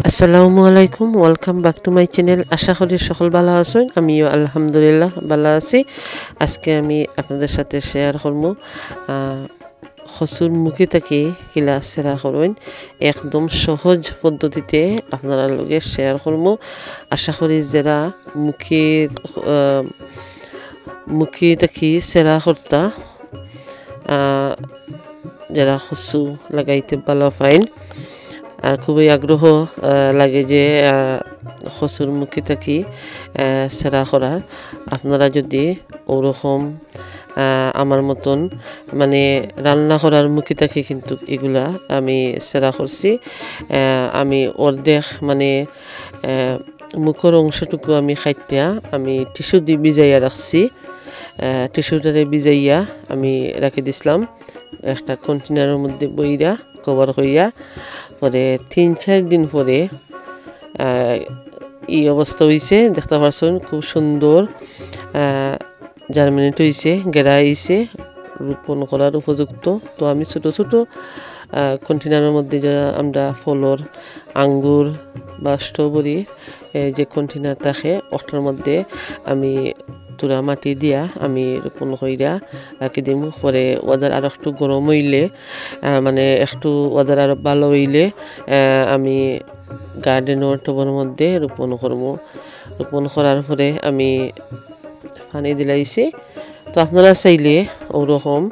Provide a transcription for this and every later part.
আসসালামু আলাইকুম, welcome back to my channel. আশা করি সকল ভালো আছেন, আমিও আলহামদুলিল্লাহ ভালো আছি। আজকে আমি আপনাদের সাথে শেয়ার করবো খসুর মুখে থেকে কিলা সেরা করবেন একদম সহজ পদ্ধতিতে আপনারা লগে শেয়ার করবো। আশা করি যারা মুখে থেকে সেরা করতা যারা খসু লাগাইতে ভালো পাইন আর খুবই আগ্রহ লাগে যে খসুর মুখে থাকি সেরা করার। আপনারা যদি ওরকম আমার মতন মানে রান্না করার মুখে থাকি কিন্তু এগুলা আমি সেরা করছি। আমি অর্ধেক মানে মুখের অংশটুকু আমি খাইটা আমি টিস্যু দিয়ে ভিজাইয়া রাখছি। টিস্যুটারে ভিজাইয়া আমি রাখি দিছিলাম একটা কন্টেনারের মধ্যে বইরা কভার করিয়া। পরে ৩-৪ দিন পরে এই অবস্থা হয়েছে, দেখতে পাচ্ছেন খুব সুন্দর জার্মিনেট হয়েছে, গেড়া হয়েছে, রোপণ করার উপযুক্ত। তো আমি ছোট ছোট কন্টেনারের মধ্যে যা আমরা ফলর আঙ্গুর বা স্ট্রবেরি যে কন্টেনার থাকে ওটার মধ্যে আমি তুরা মাটি দিয়া আমি রোপণ কইরা রাখি দিম। পরে ওদের আর একটু গরম হইলে মানে একটু ওদের আর ভালো হইলে আমি গার্ডেনের টবের মধ্যে রোপণ করবো। রোপণ করার পরে আমি পানি দিলাইছি। তো আপনারা চাইলে ওরকম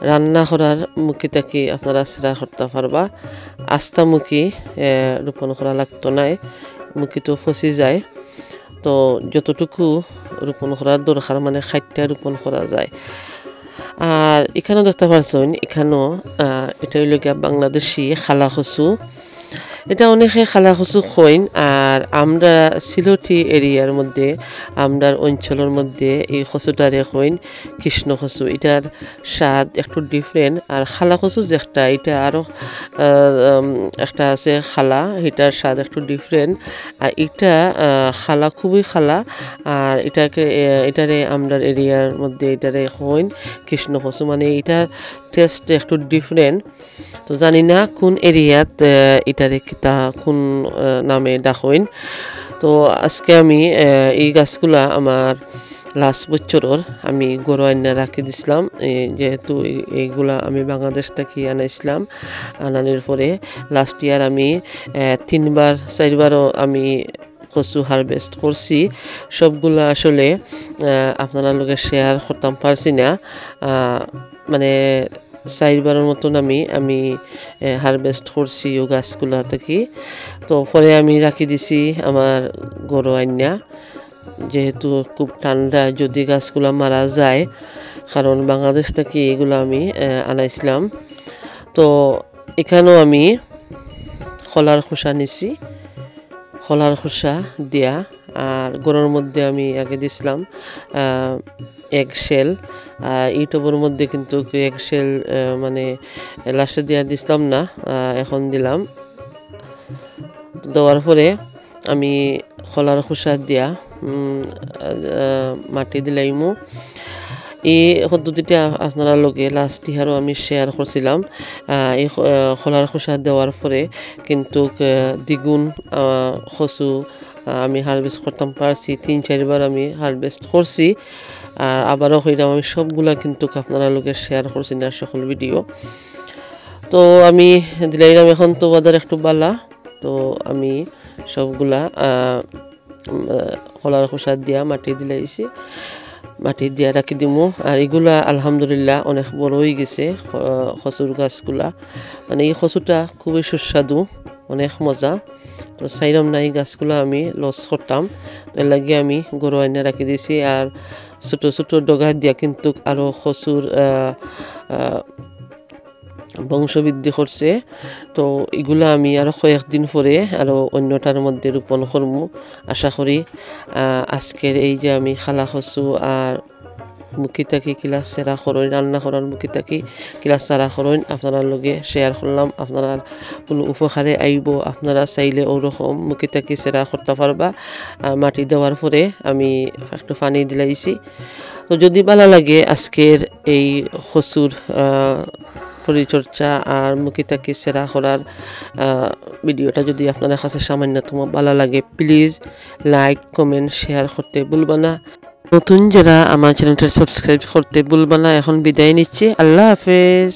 রান্না করার মুখে থেকে আপনারা সেরা করতে পারবা। আস্তা মুখে রোপণ করা লাগতো নাই, মুখে তো ফসি যায়। তো যতটুকু রোপণ করার দরকার মানে খাইটা রোপণ করা যায়। আর এখানেও দেখতে পাচ্ছেন এখানেও এটা হইল গিয়া বাংলাদেশি খালা খসু। এটা অনেকে খালা খসু খইন। আর আমরা সিলেটি এরিয়ার মধ্যে আমরার অঞ্চলের মধ্যে এই খসুটারে খইন কৃষ্ণ খসু। এটার স্বাদ একটু ডিফারেন্ট। আর খালা খসু যেটা এটা আরও একটা আছে খালা, এটার স্বাদ একটু ডিফারেন্ট। আর এটা খালা খুবই খালা। আর এটারে আমরার এরিয়ার মধ্যে এটারে খইন কৃষ্ণ খসু, মানে এটার টেস্ট একটু ডিফারেন্ট। তো জানি না কোন এরিয়াত এটারে কিতা কোন নামে ডাকইন। তো আজকে আমি এই গাছগুলা আমার লাস্ট বছরের আমি গরু আইনা রাখি দিছিলাম, যেহেতু এইগুলা আমি বাংলাদেশ থেকে আনাইছিলাম। আনানোর পরে লাস্ট ইয়ার আমি 3-4বারও আমি কচু হারভেস্ট করছি। সবগুলা আসলে আপনারা লগে শেয়ার করতাম পারছি না, মানে 4বারের মতন আমি হারভেস্ট করছি ও গাছগুলা থেকে। তো পরে আমি রাখি দিছি আমার গরু আইনা, যেহেতু খুব ঠান্ডা যদি গাছগুলা মারা যায়, কারণ বাংলাদেশ থেকে এগুলো আমি আনাইছিলাম। তো এখানেও আমি খোলার খোসা নিছি, খোলার খোসা দিয়া। আর গরুর মধ্যে আমি আগে দিছিলাম এগ শেল। আর ইউটিউবের মধ্যে কিন্তু এগ শেল মানে লাস্টে দিয়ে দিছিলাম না, এখন দিলাম। দেওয়ার পরে আমি খোলার খোসা দিয়া মাটি দিলাইমু। এই পদ্ধতিটা আপনারা লগে লাস্ট ইয়ারও আমি শেয়ার করছিলাম। এই খোলার খোসা দেওয়ার পরে কিন্তু দ্বিগুণ কচু আমি হারভেস্ট করতাম পারছি। 3-4বার আমি হারভেস্ট করছি। আর আবারও হইলাম আমি সবগুলা কিন্তু আপনারা লোকে শেয়ার করছি না সকল ভিডিও। তো আমি দিলাইলাম, এখন তো ওদের একটু বালা। তো আমি সবগুলা খোলার খোসা দিয়া মাটি দিলাইছি, মাটি দিয়া রাখি দিমু। আর এগুলা আলহামদুলিল্লাহ অনেক বড় হয়ে গেছে কচুর গাছগুলা, মানে এই কচুটা খুবই সুস্বাদু, অনেক মজা। তো চাইলাম না এই গাছগুলো আমি লস করতাম, এর লাগে আমি গরু আইনা রাখি দিয়েছি। আর ছোট ছোট ডগা দিয়া কিন্তু আরও কচুর বংশবৃদ্ধি করছে। তো এগুলো আমি আরও কয়েকদিন পরে আরও অন্যটার মধ্যে রোপণ করবো আশা করি। আজকের এই যে আমি খালা কচু আর মুখি থাকি কিলা সেরা করুন রান্না করার মুখি থাকি কিলা সারা করুন আপনার লগে শেয়ার করলাম আপনারা কোনো উপকারে আইব আপনারা চাইলে ওরকম মুখি থাকি সেরা করতে পারবা মাটি দেওয়ার পরে আমি একটু পানি দিলাইছি তো যদি ভালো লাগে আজকের এই কচুর পরিচর্যা আর মুখি থাকি সেরা করার ভিডিওটা যদি আপনাদের কাছে সামান্যতম ভালো লাগে প্লিজ লাইক কমেন্ট শেয়ার করতে ভুলবা না নতুন যারা আমার চ্যানেলটা সাবস্ক্রাইব করতে ভুলবা না এখন বিদায় নিচ্ছি আল্লাহ হাফেজ